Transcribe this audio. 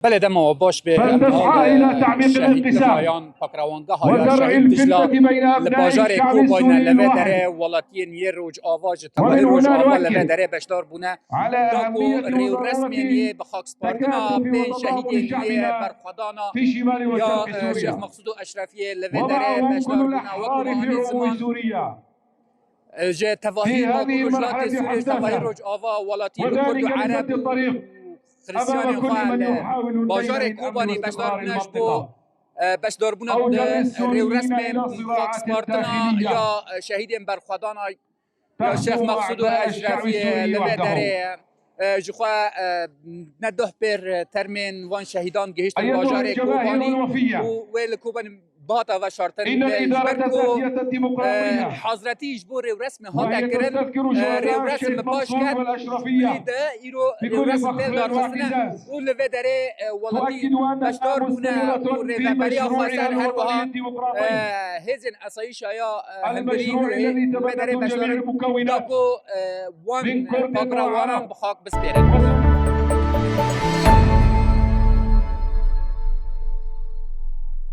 بله دم باش به فلتسعى إلى تعميق الانقسام وزرع الفتنة بين أبناء الشعب السوري الواحد. ومن هنا نؤكد على أهمية وضرورة تكاتف وتضامن شعبنا في شمال وشرق سوريا ومعهم كل الأحرار في علو سوريا في هذه المرحلة الحساسة، وذلك لسد الطريق أمام كل من يحاول البيع للأمن واستقرار المنطقة أو جر السوريين إلى صراعات داخلية تخدم أعداء الشعب السوري وحده. أيتها الجماهير الوفية، إن الإدارة الذاتية الديمقراطية وهي تستذكر شهداء الشيخ منصور والأشرفية بكل فخر واعتزاز، تؤكد أنها مستمرة في مشروعها الوطني الديمقراطي، المشروع الذي تبنته جميع المكونات من كرد ووطن